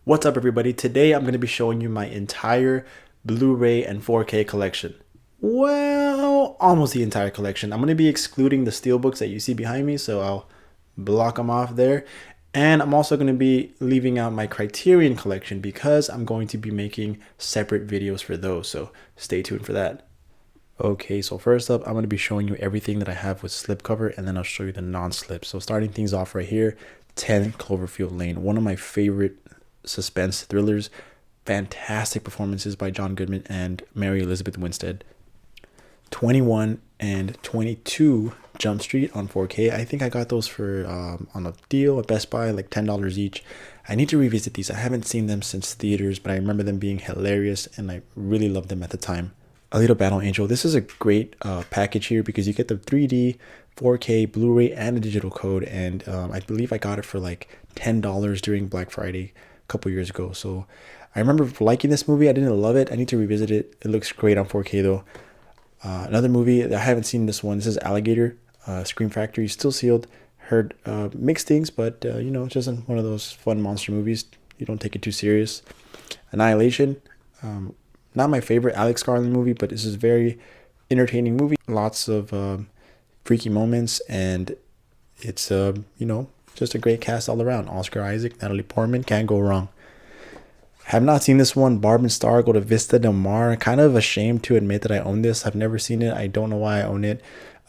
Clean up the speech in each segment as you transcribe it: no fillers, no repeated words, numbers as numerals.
What's up, everybody? Today I'm going to be showing you my entire Blu-ray and 4K collection. Well, almost the entire collection. I'm going to be excluding the steelbooks that you see behind me, so I'll block them off there. And I'm also going to be leaving out my Criterion collection because I'm going to be making separate videos for those, so stay tuned for that. Okay, so first up, I'm going to be showing you everything that I have with slipcover, and then I'll show you the non-slip. So starting things off right here, 10 Cloverfield Lane, one of my favorite suspense thrillers. Fantastic performances by John Goodman and Mary Elizabeth Winstead. 21 and 22 Jump Street on 4K. I think I got those for on a deal at Best Buy, like $10 each. I need to revisit these. I haven't seen them since theaters, but I remember them being hilarious and I really loved them at the time. Alita Battle Angel. This is a great package here because you get the 3D, 4K, Blu-ray, and a digital code. And I believe I got it for like $10 during Black Friday a couple years ago. So I remember liking this movie. I didn't love it. I need to revisit it. It looks great on 4K though. Another movie that I haven't seen this one. This is Alligator, Scream Factory, still sealed. Heard mixed things, but you know, it's just one of those fun monster movies. You don't take it too serious. Annihilation. Not my favorite Alex Garland movie, but this is a very entertaining movie. Lots of freaky moments, and it's you know, just a great cast all around. Oscar Isaac, Natalie Portman, can't go wrong. Have not seen this one. Barb and Star go to Vista Del Mar. Kind of ashamed to admit that I own this. I've never seen it. I don't know why I own it.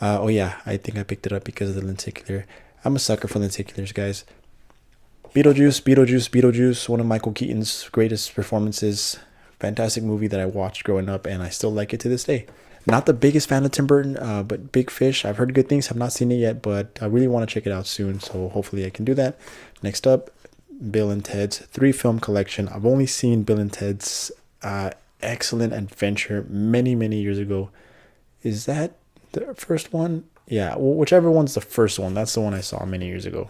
Oh yeah, I think I picked it up because of the lenticular. I'm a sucker for lenticulars, guys. Beetlejuice. One of Michael Keaton's greatest performances. Fantastic movie that I watched growing up, and I still like it to this day. Not the biggest fan of Tim Burton, but Big Fish. I've heard good things. Have not seen it yet, but I really want to check it out soon, so hopefully I can do that. Next up, Bill and Ted's 3-film collection. I've only seen Bill and Ted's Excellent Adventure many years ago. Is that the first one? Yeah, well, whichever one's the first one. That's the one I saw many years ago.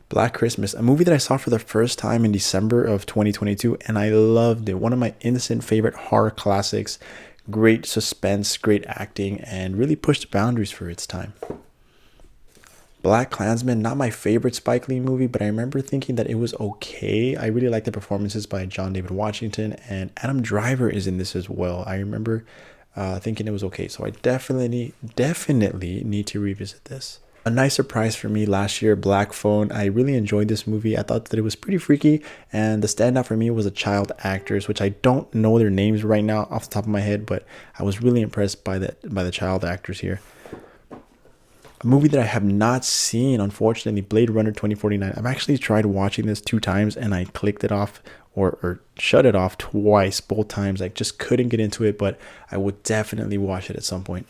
Black Christmas, a movie that I saw for the first time in December of 2022, and I loved it. One of my innocent favorite horror classics. Great suspense, great acting, and really pushed boundaries for its time. Black Klansman, not my favorite Spike Lee movie, but I remember thinking that it was okay. I really like the performances by John David Washington, and Adam Driver is in this as well. I remember thinking it was okay, so I definitely need to revisit this. A nice surprise for me last year, Black Phone. I really enjoyed this movie. I thought that it was pretty freaky, and the standout for me was the child actors, which I don't know their names right now off the top of my head, but I was really impressed by the child actors here. A movie that I have not seen, unfortunately, Blade Runner 2049. I've actually tried watching this 2 times, and I clicked it off or shut it off twice, both times. I just couldn't get into it, but I would definitely watch it at some point.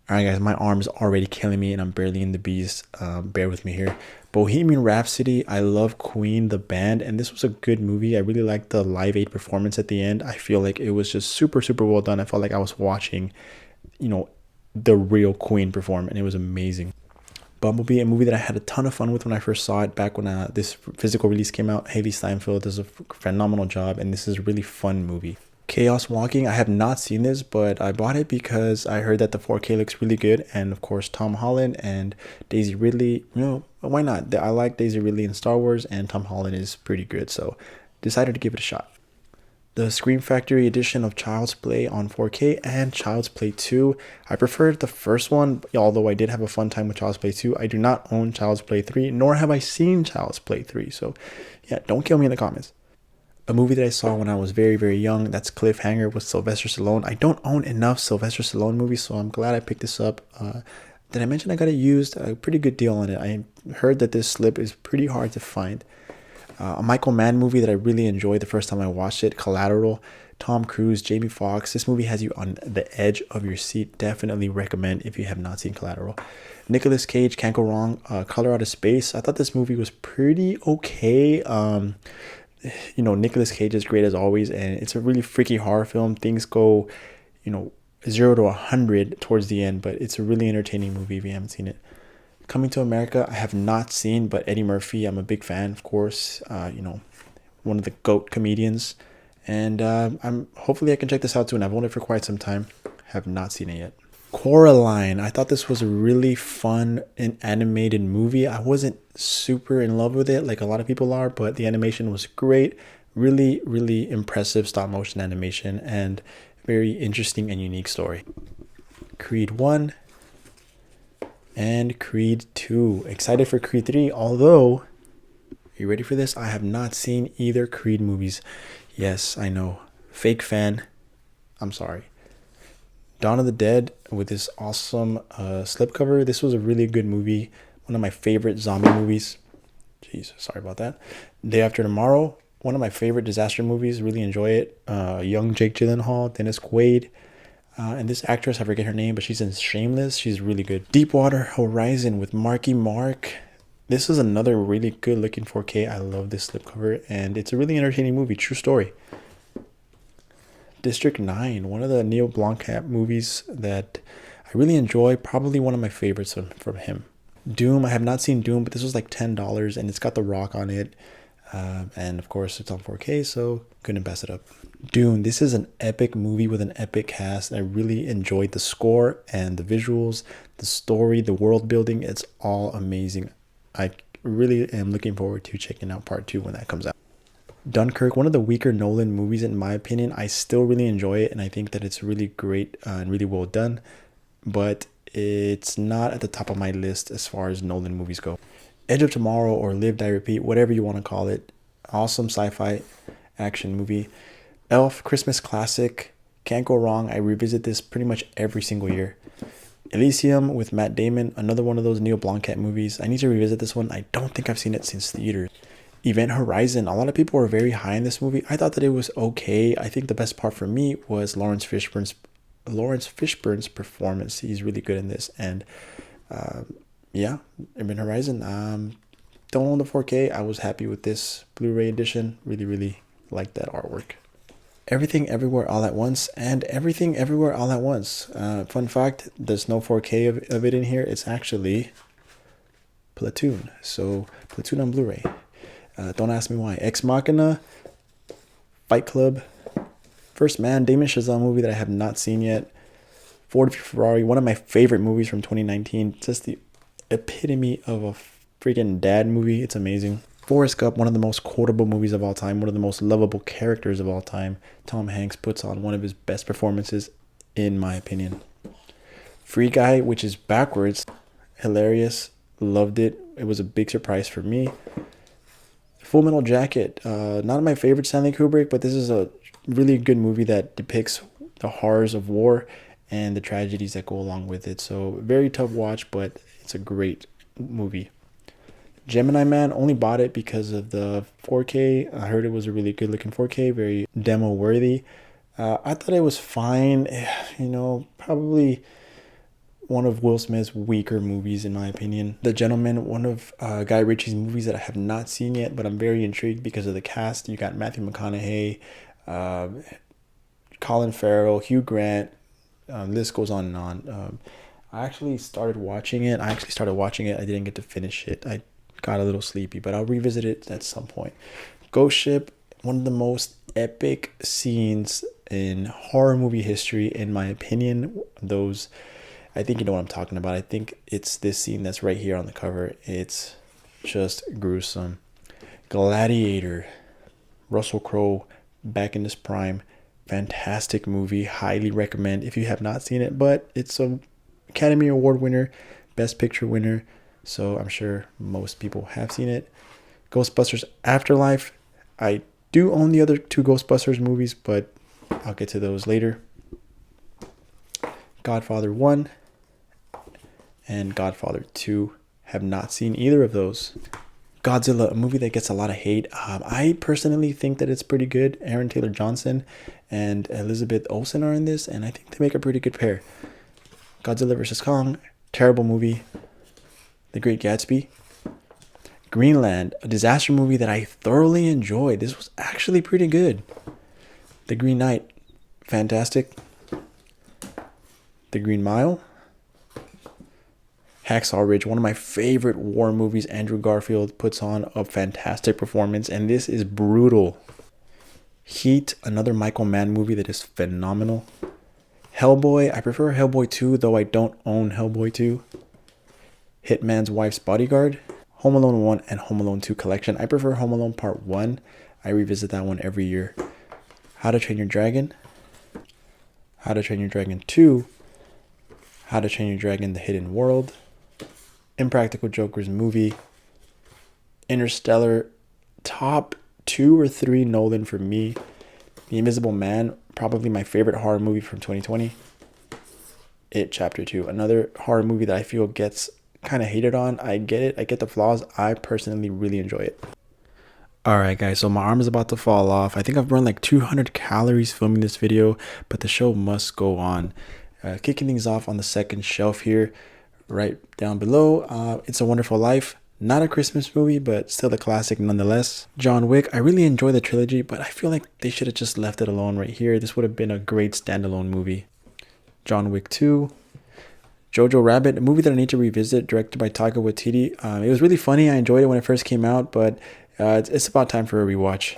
All right, guys, my arm is already killing me, and I'm barely in the bees. Bear with me here. Bohemian Rhapsody. I love Queen, the band, and this was a good movie. I really liked the Live Aid performance at the end. I feel like it was just super well done. I felt like I was watching, you know, the real Queen perform, and it was amazing. Bumblebee, a movie that I had a ton of fun with when I first saw it back when this physical release came out. Haley Steinfeld does a phenomenal job, and this is a really fun movie. Chaos Walking, I have not seen this, but I bought it because I heard that the 4K looks really good, and of course Tom Holland and Daisy Ridley. You know, why not? I like Daisy Ridley in Star Wars, and Tom Holland is pretty good, so decided to give it a shot. The Scream Factory edition of Child's Play on 4K and Child's Play 2. I preferred the first one, although I did have a fun time with Child's Play 2. I do not own Child's Play 3, nor have I seen Child's Play 3, so yeah, don't kill me in the comments. A movie that I saw when I was very young, that's Cliffhanger with Sylvester Stallone. I don't own enough Sylvester Stallone movies, so I'm glad I picked this up. Did I mention I got it used? A pretty good deal on it. I heard that this slip is pretty hard to find. A Michael Mann movie that I really enjoyed the first time I watched it, Collateral. Tom Cruise, Jamie Foxx. This movie has you on the edge of your seat. Definitely recommend if you have not seen Collateral. Nicolas Cage, can't go wrong. Color Out of Space. I thought this movie was pretty okay. You know, Nicolas Cage is great as always, and it's a really freaky horror film. Things go, you know, 0 to 100 towards the end, but it's a really entertaining movie if you haven't seen it. Coming to America, I have not seen, but Eddie Murphy, I'm a big fan, of course. You know, one of the GOAT comedians, and hopefully I can check this out soon. I've owned it for quite some time. Have not seen it yet. Coraline. I thought this was a really fun and animated movie. I wasn't super in love with it like a lot of people are, but the animation was great. Really, really impressive stop motion animation and very interesting and unique story. Creed 1 and Creed 2. Excited for Creed 3, although, are you ready for this? I have not seen either Creed movies. Yes, I know. Fake fan. I'm sorry. Dawn of the Dead with this awesome slipcover. This was a really good movie. One of my favorite zombie movies. Jeez, sorry about that. Day After Tomorrow. One of my favorite disaster movies. Really enjoy it. Young Jake Gyllenhaal, Dennis Quaid. And this actress, I forget her name, but she's in Shameless. She's really good. Deepwater Horizon with Marky Mark. This is another really good looking 4K. I love this slipcover. And it's a really entertaining movie. True story. District 9, one of the Neil Blomkamp movies that I really enjoy. Probably one of my favorites from him. Doom, I have not seen Doom, but this was like $10 and it's got The Rock on it. And of course it's on 4K, so couldn't pass it up. Dune, this is an epic movie with an epic cast. I really enjoyed the score and the visuals, the story, the world building. It's all amazing. I really am looking forward to checking out part 2 when that comes out. Dunkirk, one of the weaker Nolan movies in my opinion. I still really enjoy it and I think that it's really great and really well done, but it's not at the top of my list as far as Nolan movies go. Edge of Tomorrow or Live Die Repeat, whatever you want to call it. Awesome sci-fi action movie. Elf, Christmas classic. Can't go wrong. I revisit this pretty much every single year. Elysium with Matt Damon, another one of those Neil Blomkamp movies. I need to revisit this one. I don't think I've seen it since theaters. Event Horizon. A lot of people were very high in this movie. I thought that it was okay. I think the best part for me was Lawrence Fishburne's performance. He's really good in this. And yeah, Event Horizon. Don't own the 4K. I was happy with this Blu-ray edition. Really, really liked that artwork. Everything Everywhere All at Once and Everything Everywhere All at Once. Fun fact, there's no 4K of it in here. It's actually Platoon. So Platoon on Blu-ray. Don't ask me why. Ex Machina, Fight Club, First Man, Damon Chazelle movie that I have not seen yet. Ford v Ferrari, one of my favorite movies from 2019. Just the epitome of a freaking dad movie. It's amazing. Forrest Gump, one of the most quotable movies of all time, one of the most lovable characters of all time. Tom Hanks puts on one of his best performances, in my opinion. Free Guy, which is backwards, hilarious, loved it. It was a big surprise for me. Full Metal Jacket, not my favorite Stanley Kubrick, but this is a really good movie that depicts the horrors of war and the tragedies that go along with it. So very tough watch, but it's a great movie. Gemini Man, only bought it because of the 4K. I heard it was a really good looking 4K, very demo worthy. I thought it was fine. You know, probably one of Will Smith's weaker movies in my opinion. The Gentleman, one of Guy Ritchie's movies that I have not seen yet, but I'm very intrigued because of the cast. You got Matthew McConaughey, Colin Farrell, Hugh Grant, list goes on and on. I actually started watching it. I didn't get to finish it. I got a little sleepy, but I'll revisit it at some point. Ghost Ship, one of the most epic scenes in horror movie history, in my opinion. Those, I think you know what I'm talking about. I think it's this scene that's right here on the cover. It's just gruesome. Gladiator, Russell Crowe back in his prime. Fantastic movie. Highly recommend if you have not seen it, but it's a Academy Award winner, Best Picture winner. So I'm sure most people have seen it. Ghostbusters Afterlife. I do own the other 2 Ghostbusters movies, but I'll get to those later. Godfather 1 and Godfather 2. Have not seen either of those. Godzilla, a movie that gets a lot of hate. I personally think that it's pretty good. Aaron Taylor Johnson and Elizabeth Olsen are in this, and I think they make a pretty good pair. Godzilla vs. Kong, terrible movie. The Great Gatsby. Greenland, a disaster movie that I thoroughly enjoyed. This was actually pretty good. The Green Knight, fantastic. The Green Mile. Hacksaw Ridge, one of my favorite war movies. Andrew Garfield puts on a fantastic performance, and this is brutal. Heat, another Michael Mann movie that is phenomenal. Hellboy, I prefer Hellboy 2, though I don't own Hellboy 2. Hitman's Wife's Bodyguard, Home Alone 1, and Home Alone 2 collection. I prefer Home Alone Part 1. I revisit that one every year. How to Train Your Dragon, How to Train Your Dragon 2, How to Train Your Dragon The Hidden World, Impractical Jokers movie, Interstellar, top 2 or 3 Nolan for me. The Invisible Man, probably my favorite horror movie from 2020. It Chapter 2, another horror movie that I feel gets kind of hated on. I get it. I get the flaws. I personally really enjoy it. Alright guys, so my arm is about to fall off. I think I've burned like 200 calories filming this video, but the show must go on. Kicking things off on the second shelf here, right down below. It's a Wonderful Life. Not a Christmas movie, but still a classic nonetheless. John Wick, I really enjoy the trilogy, but I feel like they should have just left it alone right here. This would have been a great standalone movie. John Wick 2. Jojo Rabbit, a movie that I need to revisit, directed by Taika Waititi. It was really funny. I enjoyed it when it first came out, but it's about time for a rewatch.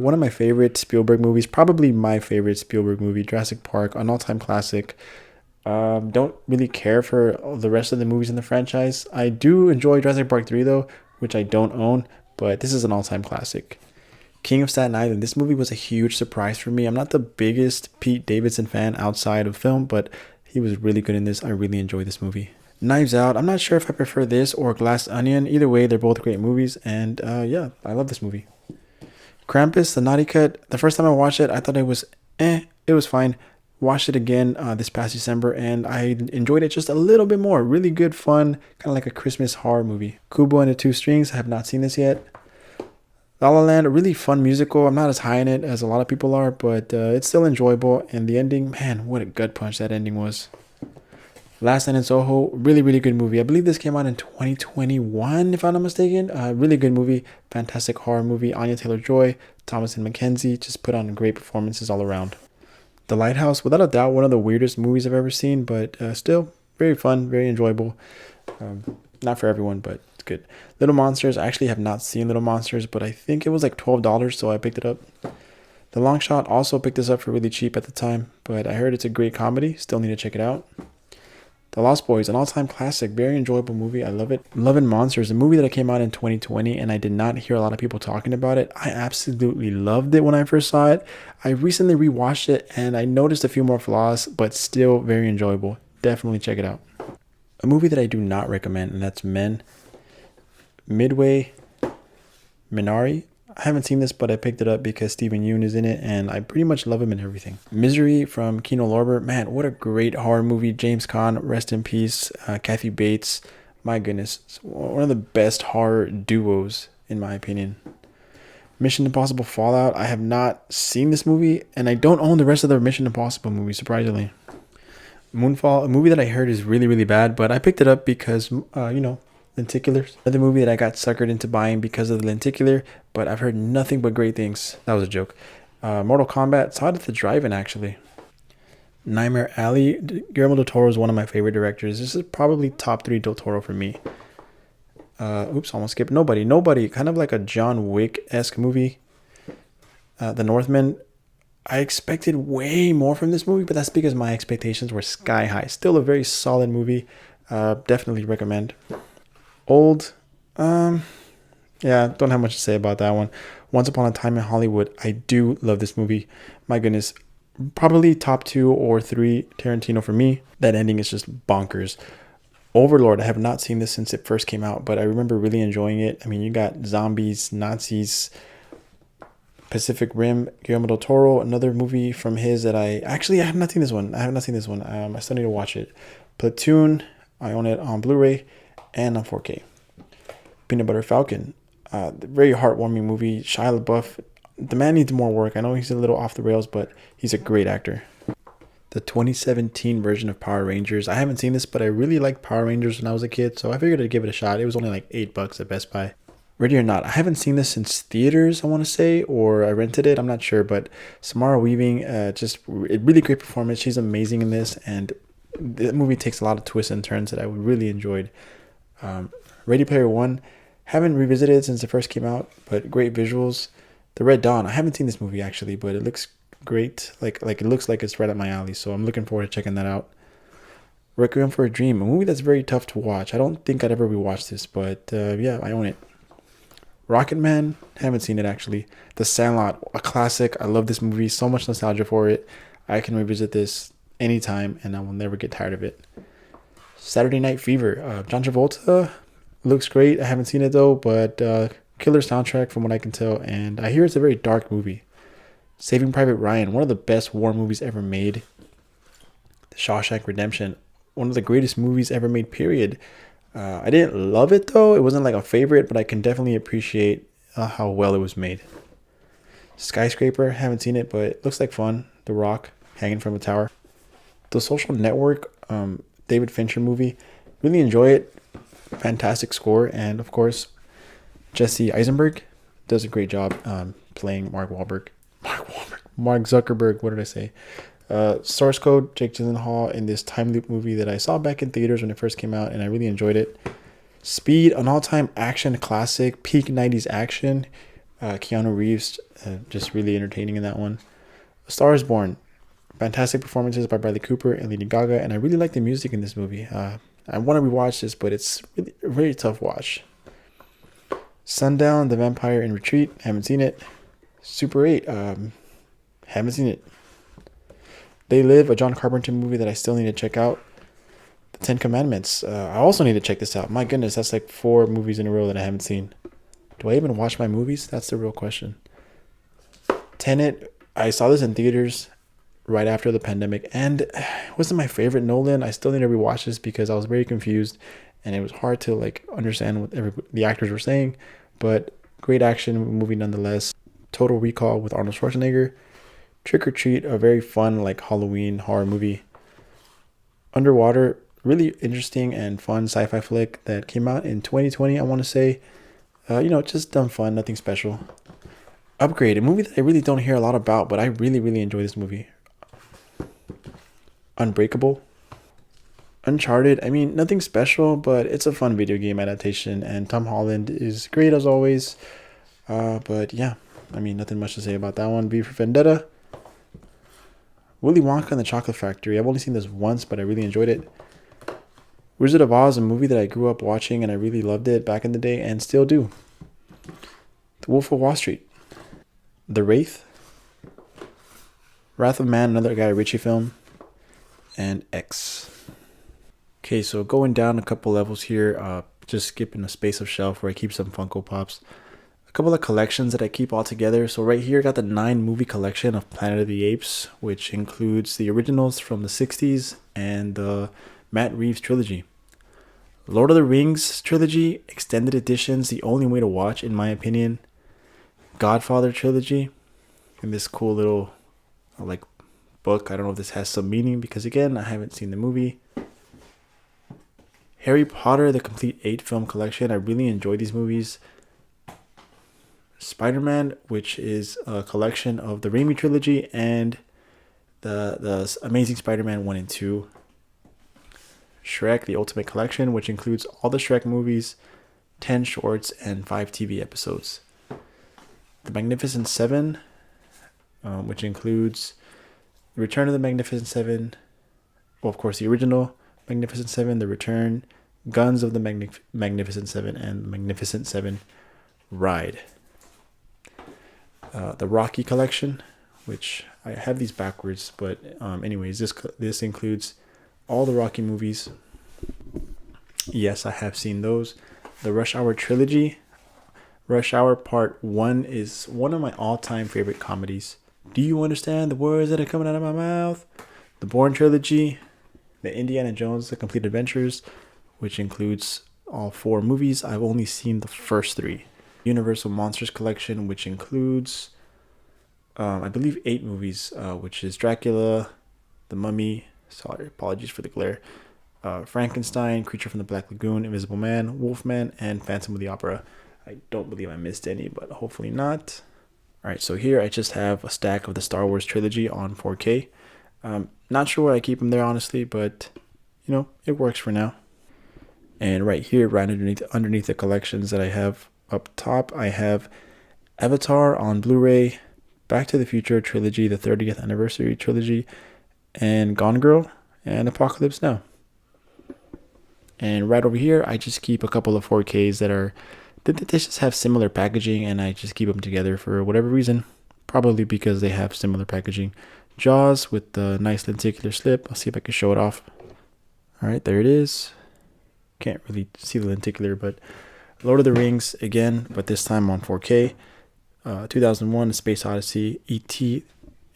One of my favorite Spielberg movies, probably my favorite Spielberg movie, Jurassic Park, an all-time classic. Don't really care for the rest of the movies in the franchise. I do enjoy Jurassic Park 3 though, which I don't own, but this is an all-time classic. King of Staten Island, this movie was a huge surprise for me. I'm not the biggest Pete Davidson fan outside of film, but he was really good in this. I really enjoyed this movie. Knives Out, I'm not sure if I prefer this or Glass Onion. Either way, they're both great movies, and yeah, I love this movie. Krampus, The Naughty Cut, the first time I watched it, I thought it was it was fine. Watched it again this past December, and I enjoyed it just a little bit more. Really good fun, kind of like a Christmas horror movie. Kubo and the Two Strings, I have not seen this yet. La La Land, a really fun musical. I'm not as high in it as a lot of people are, but it's still enjoyable. And the ending, man, what a gut punch that ending was. Last Night in Soho, really, really good movie. I believe this came out in 2021, if I'm not mistaken. Really good movie, fantastic horror movie. Anya Taylor-Joy, Thomasin McKenzie, just put on great performances all around. The Lighthouse, without a doubt, one of the weirdest movies I've ever seen, but still very fun, very enjoyable. Not for everyone, but it's good. Little Monsters, I actually have not seen Little Monsters, but I think it was like $12, so I picked it up. The Long Shot, also picked this up for really cheap at the time, but I heard it's a great comedy. Still need to check it out. The Lost Boys, an all-time classic, very enjoyable movie. I love it. Love and Monsters, a movie that came out in 2020, and I did not hear a lot of people talking about it. I absolutely loved it when I first saw it. I recently rewatched it, and I noticed a few more flaws, but still very enjoyable. Definitely check it out. A movie that I do not recommend, and that's Men. Midway, Minari. I haven't seen this, but I picked it up because Steven Yeun is in it, and I pretty much love him in everything. Misery from Kino Lorber. Man, what a great horror movie. James Caan, rest in peace. Kathy Bates. My goodness. It's one of the best horror duos, in my opinion. Mission Impossible Fallout. I have not seen this movie, and I don't own the rest of the Mission Impossible movies, surprisingly. Moonfall, a movie that I heard is really, really bad, but I picked it up because, lenticulars. Another movie that I got suckered into buying because of the lenticular, but I've heard nothing but great things. That was a joke. Mortal Kombat, saw it at the drive-in actually. Nightmare Alley, Guillermo del Toro is one of my favorite directors. This is probably top 3 del Toro for me. Almost skipped. Nobody, kind of like a John Wick-esque movie. The Northman, I expected way more from this movie, but that's because my expectations were sky high. Still a very solid movie. Definitely recommend. Old, don't have much to say about that one. Once Upon a Time in Hollywood, I do love this movie. My goodness, probably top 2 or 3 Tarantino for me. That ending is just bonkers. Overlord, I have not seen this since it first came out, but I remember really enjoying it. I mean, you got zombies, Nazis, Pacific Rim, Guillermo del Toro, another movie from his that I have not seen this one. I still need to watch it. Platoon, I own it on Blu-ray and on 4K. Peanut Butter Falcon, very heartwarming movie. Shia LaBeouf, the man needs more work. I know he's a little off the rails, but he's a great actor. The 2017 version of Power Rangers. I haven't seen this, but I really liked Power Rangers when I was a kid, so I figured I'd give it a shot. It was only like $8 at Best Buy. Ready or Not, I haven't seen this since theaters, I want to say, or I rented it. I'm not sure, but Samara Weaving, just a really great performance. She's amazing in this, and the movie takes a lot of twists and turns that I really enjoyed. Ready Player One, haven't revisited it since it first came out, but great visuals. The Red Dawn, I haven't seen this movie actually, but it looks great. Like it looks like it's right up my alley. So I'm looking forward to checking that out. Requiem for a Dream, a movie that's very tough to watch. I don't think I'd ever rewatch this, but yeah, I own it. Rocket Man, haven't seen it actually. The Sandlot, a classic. I love this movie. So much nostalgia for it. I can revisit this anytime, and I will never get tired of it. Saturday Night Fever. John Travolta looks great. I haven't seen it though, but killer soundtrack from what I can tell, and I hear it's a very dark movie. Saving Private Ryan, one of the best war movies ever made. The Shawshank Redemption, one of the greatest movies ever made, period. I didn't love it though. It wasn't like a favorite, but I can definitely appreciate how well it was made. Skyscraper, haven't seen it, but it looks like fun. The Rock hanging from a tower. The Social Network, David Fincher movie. Really enjoy it. Fantastic score, and of course, Jesse Eisenberg does a great job playing Mark Wahlberg. Mark Zuckerberg. What did I say? Source Code, Jake Gyllenhaal in this time loop movie that I saw back in theaters when it first came out, and I really enjoyed it. Speed, an all-time action classic, peak 90s action. Keanu Reeves, just really entertaining in that one. A Star is Born, fantastic performances by Bradley Cooper and Lady Gaga, and I really like the music in this movie. I want to rewatch this, but it's really a very tough watch. Sundown, The Vampire in Retreat, haven't seen it. Super 8, haven't seen it. They Live, a John Carpenter movie that I still need to check out. The Ten Commandments, I also need to check this out. My goodness, that's like 4 movies in a row that I haven't seen. Do I even watch my movies? That's the real question. Tenet, I saw this in theaters right after the pandemic, and it wasn't my favorite Nolan. I still need to rewatch this because I was very confused, and it was hard to like understand what the actors were saying, but great action movie nonetheless. Total Recall with Arnold Schwarzenegger. Trick or Treat, a very fun like Halloween horror movie. Underwater, really interesting and fun sci-fi flick that came out in 2020, I want to say. Just dumb fun, nothing special. Upgrade, a movie that I really don't hear a lot about, but I really, really enjoy this movie. Unbreakable. Uncharted, I mean, nothing special, but it's a fun video game adaptation, and Tom Holland is great as always. But yeah, I mean, nothing much to say about that one. V for Vendetta. Willy Wonka and the Chocolate Factory. I've only seen this once, but I really enjoyed it. Wizard of Oz, a movie that I grew up watching, and I really loved it back in the day, and still do. The Wolf of Wall Street. The Wraith. Wrath of Man, another Guy Ritchie film. And X. Okay, so going down a couple levels here, just skipping a space of shelf where I keep some Funko Pops. A couple of collections that I keep all together. So right here I got the 9 movie collection of Planet of the Apes, which includes the originals from the 60s and the Matt Reeves trilogy. Lord of the Rings trilogy, extended editions, the only way to watch in my opinion. Godfather trilogy, and this cool little like book. I don't know if this has some meaning because again, I haven't seen the movie. Harry Potter, the complete 8 film collection. I really enjoy these movies. Spider-Man, which is a collection of the Raimi trilogy and the Amazing Spider-Man 1 and 2. Shrek, the Ultimate Collection, which includes all the Shrek movies, 10 shorts, and 5 TV episodes. The Magnificent Seven, which includes The Return of the Magnificent Seven, well, of course, the original Magnificent Seven, The Return, Guns of the Magnificent Seven, and the Magnificent Seven Ride. The Rocky Collection, which I have these backwards, but anyways, this includes all the Rocky movies. Yes, I have seen those. The Rush Hour Trilogy. Rush Hour Part 1 is one of my all-time favorite comedies. Do you understand the words that are coming out of my mouth? The Bourne Trilogy. The Indiana Jones The Complete Adventures, which includes all 4 movies. I've only seen the first 3. Universal Monsters Collection, which includes, I believe, 8 movies, which is Dracula, The Mummy, sorry, apologies for the glare, Frankenstein, Creature from the Black Lagoon, Invisible Man, Wolfman, and Phantom of the Opera. I don't believe I missed any, but hopefully not. Alright, so here I just have a stack of the Star Wars trilogy on 4K. Not sure why I keep them there, honestly, but, it works for now. And right here, right underneath the collections that I have up top, I have Avatar on Blu-ray, Back to the Future trilogy, the 30th anniversary trilogy, and Gone Girl, and Apocalypse Now. And right over here, I just keep a couple of 4Ks they just have similar packaging, and I just keep them together for whatever reason. Probably because they have similar packaging. Jaws with the nice lenticular slip. I'll see if I can show it off. All right, there it is. Can't really see the lenticular, but Lord of the Rings again, but this time on 4K. 2001, A Space Odyssey, E.T.,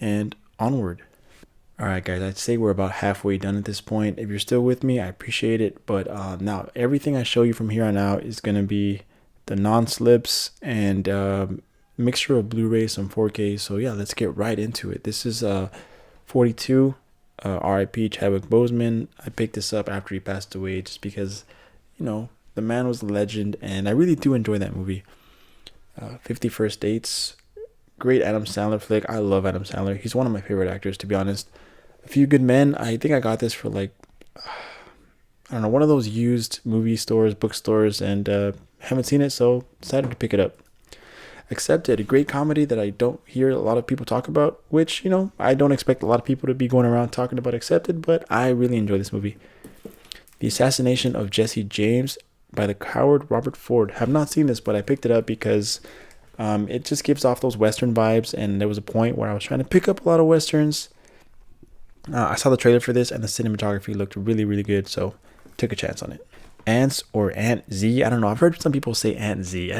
and Onward. All right, guys, I'd say we're about halfway done at this point. If you're still with me, I appreciate it. But now everything I show you from here on out is going to be the non-slips and mixture of Blu-ray, some 4K. So yeah, let's get right into it. This is 42, RIP Chadwick Boseman. I picked this up after he passed away just because, the man was a legend, and I really do enjoy that movie. 50 First Dates, great Adam Sandler flick. I love Adam Sandler. He's one of my favorite actors, to be honest. A Few Good Men. I think I got this for I don't know, one of those used movie stores, bookstores, and haven't seen it, so decided to pick it up. Accepted, a great comedy that I don't hear a lot of people talk about, which, I don't expect a lot of people to be going around talking about Accepted, but I really enjoy this movie. The Assassination of Jesse James by the coward Robert Ford. Have not seen this, but I picked it up because it just gives off those Western vibes, and there was a point where I was trying to pick up a lot of Westerns. I saw the trailer for this, and the cinematography looked really, really good, so took a chance on it. Ants or Aunt Z. I don't know. I've heard some people say Aunt Z.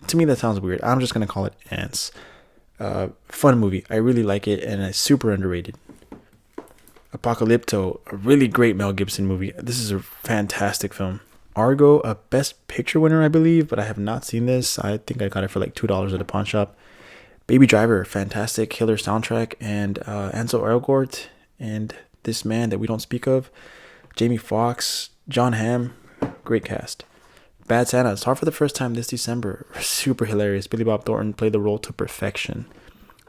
To me, that sounds weird. I'm just going to call it Ants. Fun movie. I really like it, and it's super underrated. Apocalypto, a really great Mel Gibson movie. This is a fantastic film. Argo, a Best Picture winner, I believe, but I have not seen this. I think I got it for like $2 at a pawn shop. Baby Driver, fantastic, killer soundtrack, and Ansel Elgort, and this man that we don't speak of, Jamie Foxx, John Hamm, great cast. Bad Santa, saw for the first time this December, super hilarious. Billy Bob Thornton played the role to perfection.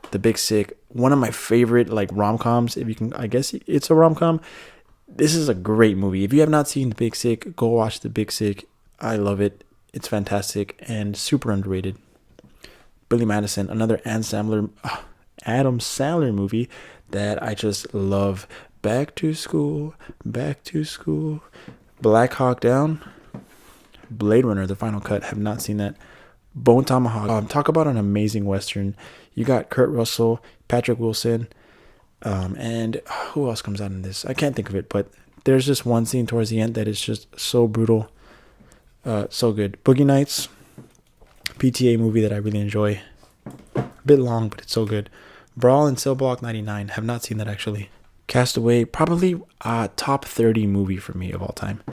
The Big Sick, one of my favorite rom-coms, if you can, I guess it's a rom-com. This is a great movie. If you have not seen The Big Sick, go watch The Big Sick. I love it. It's fantastic and super underrated. Billy Madison, another Adam Sandler movie that I just love. Back to School, Black Hawk Down, Blade Runner, The Final Cut. Have not seen that. Bone Tomahawk. Talk about an amazing Western. You got Kurt Russell, Patrick Wilson, and who else comes out in this? I can't think of it, but there's just one scene towards the end that is just so brutal. So good. Boogie Nights, PTA movie that I really enjoy. A bit long, but it's so good. Brawl in Cell Block 99. Have not seen that actually. Castaway, probably top 30 movie for me of all time.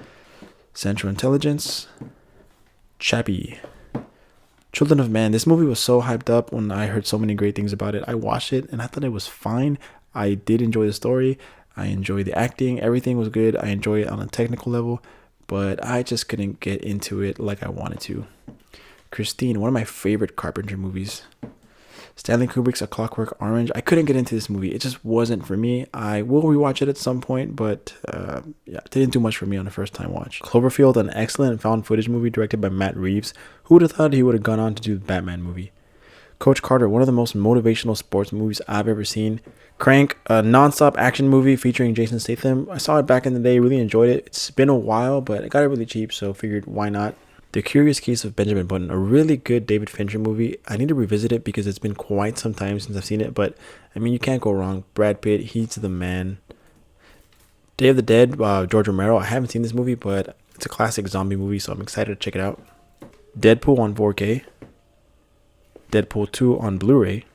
Central Intelligence, Chappie, Children of Man. This movie was so hyped up when I heard so many great things about it. I watched it and I thought it was fine. I did enjoy the story. I enjoyed the acting. Everything was good. I enjoyed it on a technical level, but I just couldn't get into it like I wanted to. Christine, one of my favorite Carpenter movies. Stanley Kubrick's A Clockwork Orange. I couldn't get into this movie. It just wasn't for me. I will rewatch it at some point, but it didn't do much for me on the first time watch. Cloverfield, an excellent found footage movie directed by Matt Reeves. Who would have thought he would have gone on to do the Batman movie? Coach Carter, one of the most motivational sports movies I've ever seen. Crank, a non-stop action movie featuring Jason Statham. I saw it back in the day, really enjoyed it. It's been a while, but I got it really cheap, so figured why not. The Curious Case of Benjamin Button, a really good David Fincher movie. I need to revisit it because it's been quite some time since I've seen it, but I mean, you can't go wrong. Brad Pitt, he's the man. Day of the Dead, George Romero. I haven't seen this movie, but it's a classic zombie movie, so I'm excited to check it out. Deadpool on 4K. Deadpool 2 on Blu-ray.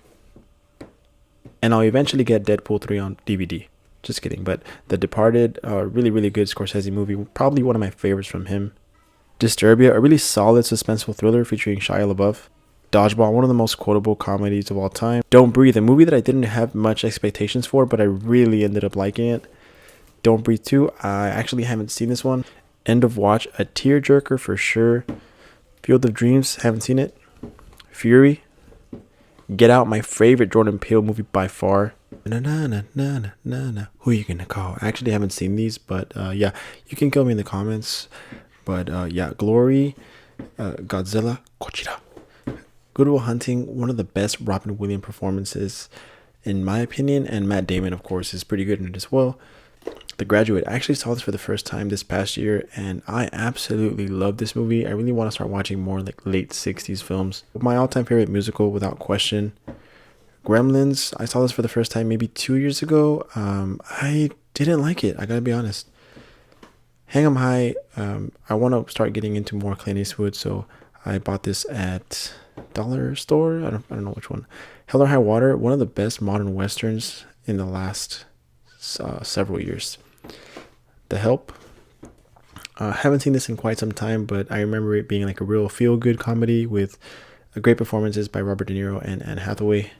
And I'll eventually get Deadpool 3 on DVD. Just kidding, but The Departed, really, really good Scorsese movie. Probably one of my favorites from him. Disturbia, a really solid suspenseful thriller featuring Shia LaBeouf. Dodgeball, one of the most quotable comedies of all time. Don't Breathe, a movie that I didn't have much expectations for, but I really ended up liking it. Don't Breathe 2, I actually haven't seen this one. End of Watch, a tearjerker for sure. Field of Dreams, haven't seen it. Fury. Get Out, my favorite Jordan Peele movie by far. Na na na na na na na. Who are you gonna call? I actually haven't seen these, but yeah, you can kill me in the comments. But yeah, Glory, Godzilla, Good Will Hunting, one of the best Robin Williams performances in my opinion, and Matt Damon, of course, is pretty good in it as well. The Graduate, I actually saw this for the first time this past year, and I absolutely love this movie. I really want to start watching more like late 60s films. My all-time favorite musical, without question. Gremlins, I saw this for the first time maybe 2 years ago. I didn't like it, I gotta be honest. Hang 'em High, I want to start getting into more Clint Eastwood, so I bought this at Dollar Store. I don't know which one. Hell or High Water, one of the best modern westerns in the last several years. The Help, haven't seen this in quite some time, but I remember it being like a real feel-good comedy with great performances by Robert De Niro and Anne Hathaway.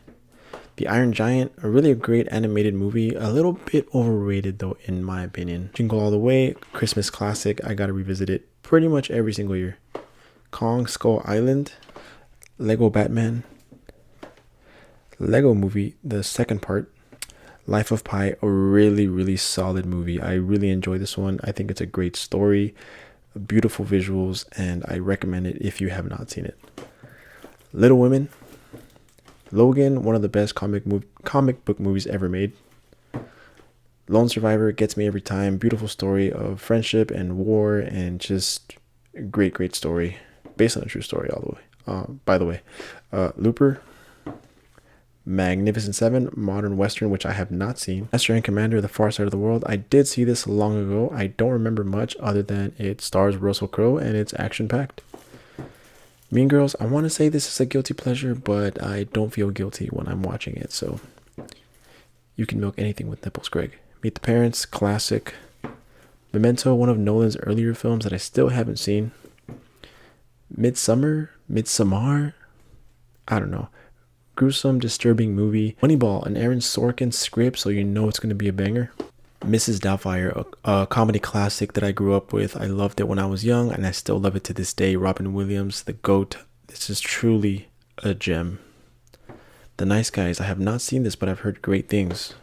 The Iron Giant, a great animated movie, a little bit overrated though in my opinion. Jingle All the Way, Christmas classic, I gotta revisit it pretty much every single year. Kong Skull Island, Lego Batman, Lego Movie, the second part, Life of Pi, a really solid movie. I really enjoy this one. I think it's a great story, beautiful visuals, and I recommend it if you have not seen it. Little Women, Logan, one of the best comic book movies ever made. Lone Survivor gets me every time. Beautiful story of friendship and war, and just a great story based on a true story all the way. By the way, Looper, Magnificent Seven, modern western, which I have not seen. Master and Commander, The Far Side of the World. I did see this long ago. I don't remember much other than it stars Russell Crowe and it's action-packed. Mean Girls, I want to say this is a guilty pleasure, but I don't feel guilty when I'm watching it, so you can milk anything with nipples, Greg. Meet the Parents, classic. Memento, one of Nolan's earlier films that I still haven't seen. Midsommar, I don't know. Gruesome, disturbing movie. Moneyball, an Aaron Sorkin script, so you know it's going to be a banger. Mrs. Doubtfire, a comedy classic that I grew up with. I loved it when I was young, and I still love it to this day. Robin Williams, the GOAT. This is truly a gem. The Nice Guys, I have not seen this, but I've heard great things.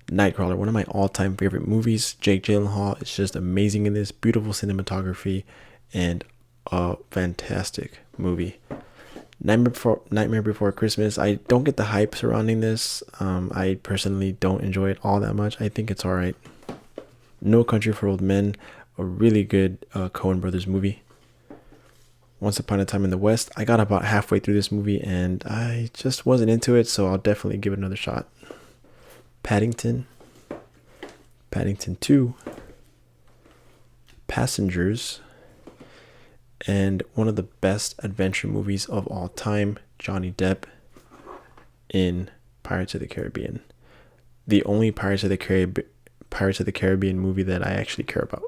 Nightcrawler, one of my all-time favorite movies. Jake Gyllenhaal is just amazing in this. Beautiful cinematography, and a fantastic movie. Nightmare Before Christmas, I don't get the hype surrounding this. I personally don't enjoy it all that much. I think it's alright. No Country for Old Men, a really good Coen Brothers movie. Once Upon a Time in the West, I got about halfway through this movie and I just wasn't into it, so I'll definitely give it another shot. Paddington 2, Passengers, and one of the best adventure movies of all time, Johnny Depp in Pirates of the Caribbean. The only Pirates of the Caribbean movie that I actually care about.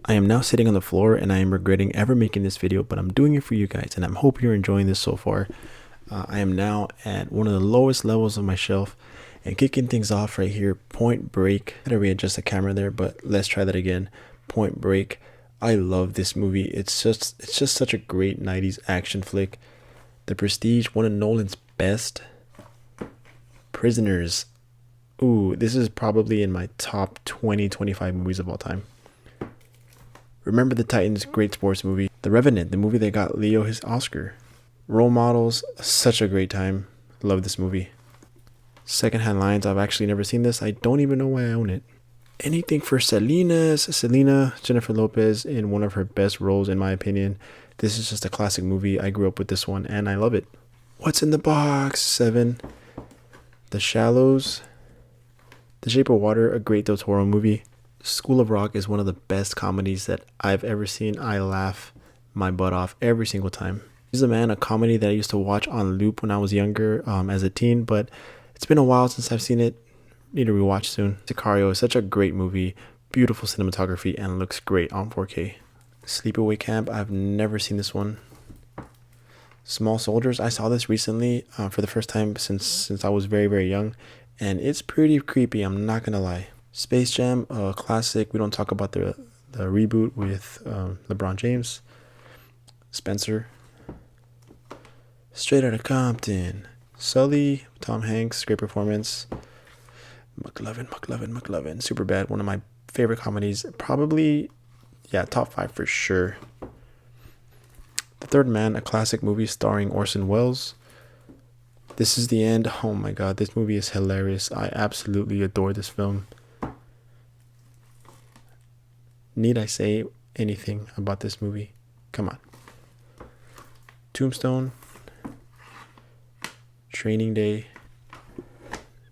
I am now sitting on the floor and I am regretting ever making this video, but I'm doing it for you guys and I hope you're enjoying this so far. I am now at one of the lowest levels of my shelf and kicking things off right here. Point Break. I gotta readjust the camera there, but let's try that again. Point Break. I love this movie. It's just such a great 90s action flick. The Prestige, one of Nolan's best. Prisoners. Ooh, this is probably in my top 20-25 movies of all time. Remember the Titans, great sports movie. The Revenant, the movie that got Leo his Oscar. Role Models, such a great time. Love this movie. Secondhand Lines, I've actually never seen this. I don't even know why I own it. Anything for Selena, Jennifer Lopez, in one of her best roles in my opinion. This is just a classic movie. I grew up with this one and I love it. What's in the Box? 7. The Shallows. The Shape of Water, a great Del Toro movie. School of Rock is one of the best comedies that I've ever seen. I laugh my butt off every single time. He's a Man, a comedy that I used to watch on loop when I was younger as a teen, but it's been a while since I've seen it. Need to rewatch soon. Sicario is such a great movie, beautiful cinematography, and looks great on 4K. Sleepaway Camp, I've never seen this one. Small Soldiers, I saw this recently for the first time since I was very young, and it's pretty creepy, I'm not gonna lie. Space Jam, a classic. We don't talk about the reboot with LeBron James. Spencer. Straight Outta Compton. Sully, Tom Hanks, great performance. McLovin, Superbad, one of my favorite comedies. Probably, yeah, top 5 for sure. The Third Man, a classic movie starring Orson Welles. This Is the End. Oh my god, this movie is hilarious. I absolutely adore this film. Need I say anything about this movie? Come on. Tombstone. Training Day.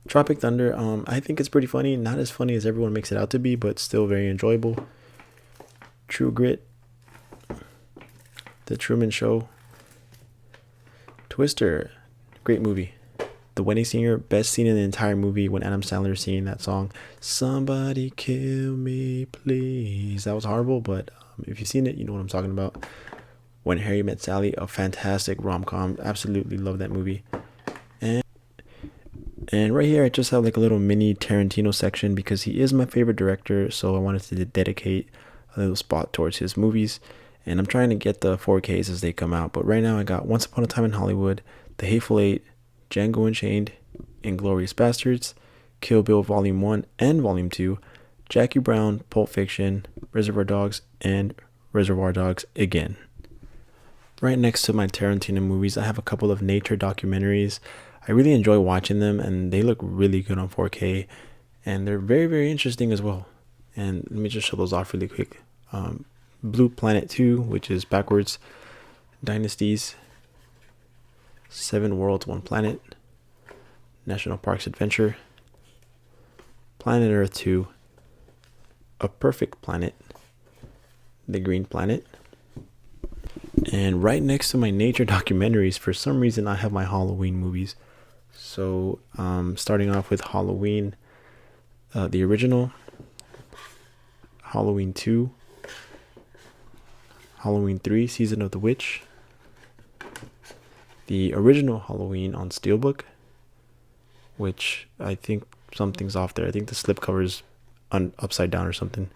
Tropic Thunder. I think it's pretty funny. Not as funny as everyone makes it out to be, but still very enjoyable. True Grit. The Truman Show. Twister. Great movie. The Wedding Singer, best scene in the entire movie when Adam Sandler is singing that song, "Somebody Kill Me Please." That was horrible, but if you've seen it, you know what I'm talking about. When Harry Met Sally, a fantastic rom-com. Absolutely love that movie. And right here, I just have like a little mini Tarantino section because he is my favorite director, so I wanted to dedicate a little spot towards his movies. And I'm trying to get the 4Ks as they come out. But right now, I got Once Upon a Time in Hollywood, The Hateful Eight, Django Unchained, Inglourious Bastards, Kill Bill Volume 1 and Volume 2, Jackie Brown, Pulp Fiction, Reservoir Dogs, and Reservoir Dogs again. Right next to my Tarantino movies, I have a couple of nature documentaries. I really enjoy watching them, and they look really good on 4K, and they're very, very interesting as well. And let me just show those off really quick. Blue Planet 2, which is backwards, Dynasties, 7 Worlds, 1 Planet, National Parks Adventure, Planet Earth 2, A Perfect Planet, The Green Planet. And right next to my nature documentaries, for some reason, I have my Halloween movies. So, starting off with Halloween, the original, Halloween 2, Halloween 3, Season of the Witch, the original Halloween on Steelbook, which I think something's off there. I think the slipcover is upside down or something.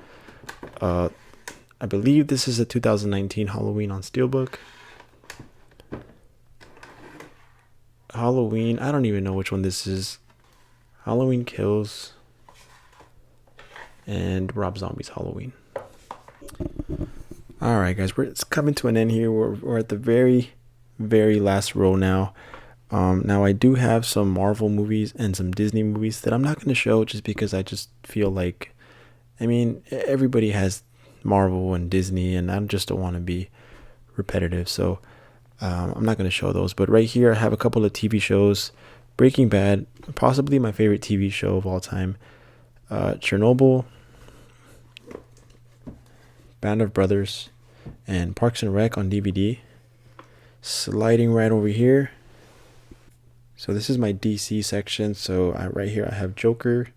I believe this is a 2019 Halloween on Steelbook. Halloween, I don't even know which one this is. Halloween Kills and Rob Zombie's Halloween. Alright guys, it's coming to an end here. We're at the very, very last row now. Now I do have some Marvel movies and some Disney movies that I'm not going to show just because I just feel like, I mean, everybody has Marvel and Disney, and I just don't want to be repetitive, so I'm not going to show those. But right here I have a couple of TV shows. Breaking Bad, possibly my favorite TV show of all time. Chernobyl, Band of Brothers, and Parks and Rec on DVD. Sliding right over here, so this is my DC section. So right here I have Joker,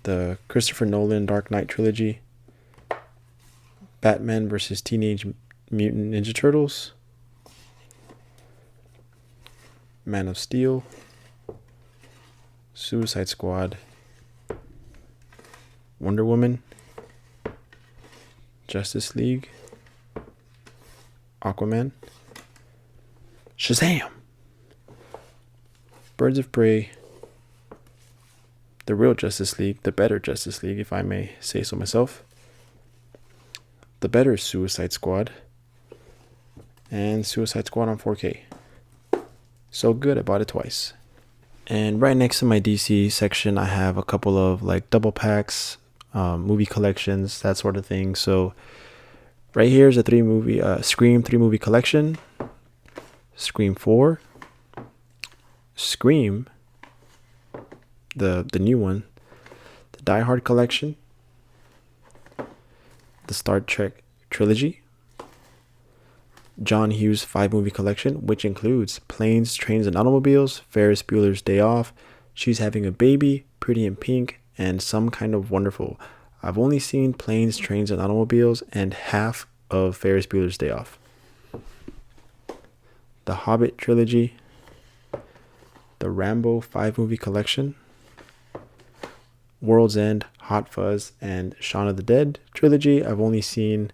the Christopher Nolan Dark Knight trilogy, Batman versus Teenage Mutant Ninja Turtles, Man of Steel, Suicide Squad, Wonder Woman, Justice League, Aquaman, Shazam, Birds of Prey, the real Justice League, the better Justice League, if I may say so myself, the better Suicide Squad, and Suicide Squad on 4K. So good, I bought it twice. And right next to my DC section, I have a couple of like double packs, movie collections, that sort of thing. So right here is a Scream 3 movie collection, Scream 4, Scream, the new one, the Die Hard collection, the Star Trek trilogy, John Hughes 5 movie collection, which includes Planes, Trains, and Automobiles, Ferris Bueller's Day Off, She's Having a Baby, Pretty in Pink, and Some Kind of Wonderful. I've only seen Planes, Trains, and Automobiles and half of Ferris Bueller's Day Off. The Hobbit trilogy, the Rambo 5 movie collection, World's End, Hot Fuzz, and Shaun of the Dead trilogy. I've only seen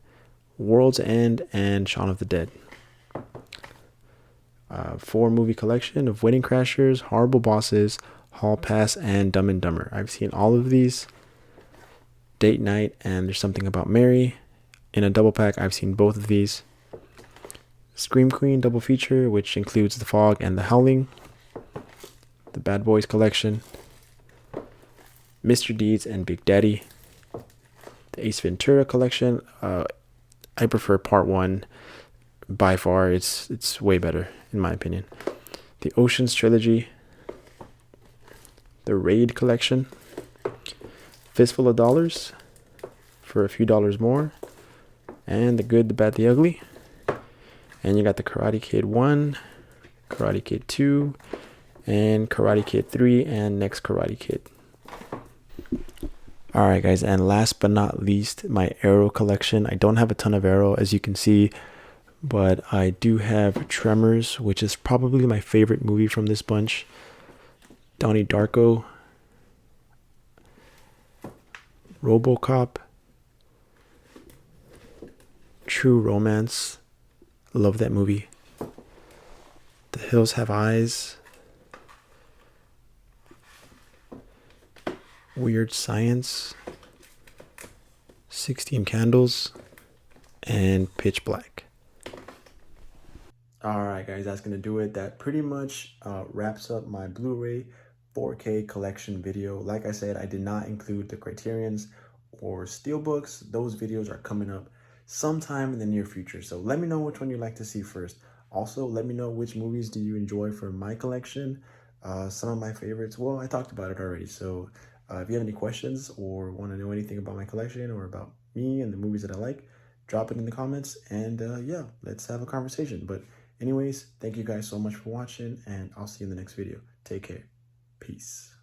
World's End and Shaun of the Dead. 4 movie collection of Wedding Crashers, Horrible Bosses, Hall Pass, and Dumb and Dumber. I've seen all of these. Date Night and There's Something About Mary. In a double pack, I've seen both of these. Scream Queen double feature, which includes The Fog and The Howling. The Bad Boys collection. Mr. Deeds and Big Daddy. The Ace Ventura collection. I prefer part 1 by far. It's way better in my opinion. The Oceans trilogy. The Raid collection. Fistful of Dollars for a few dollars more. And The Good, the Bad, the Ugly. And you got the Karate Kid 1, Karate Kid 2, and Karate Kid 3, and Next Karate Kid. Alright guys, and last but not least, my Arrow collection. I don't have a ton of Arrow, as you can see, but I do have Tremors, which is probably my favorite movie from this bunch. Donnie Darko, RoboCop, True Romance. Love that movie. The Hills Have Eyes. Weird Science. 16 Candles. And Pitch Black. Alright guys, that's going to do it. That pretty much wraps up my Blu-ray 4K collection video. Like I said, I did not include the criterions or steelbooks. Those videos are coming up sometime in the near future. So let me know which one you'd like to see first. Also, let me know which movies do you enjoy for my collection. Some of my favorites, well, I talked about it already. So if you have any questions or want to know anything about my collection or about me and the movies that I like, drop it in the comments and yeah, let's have a conversation. But anyways, thank you guys so much for watching and I'll see you in the next video. Take care. Peace.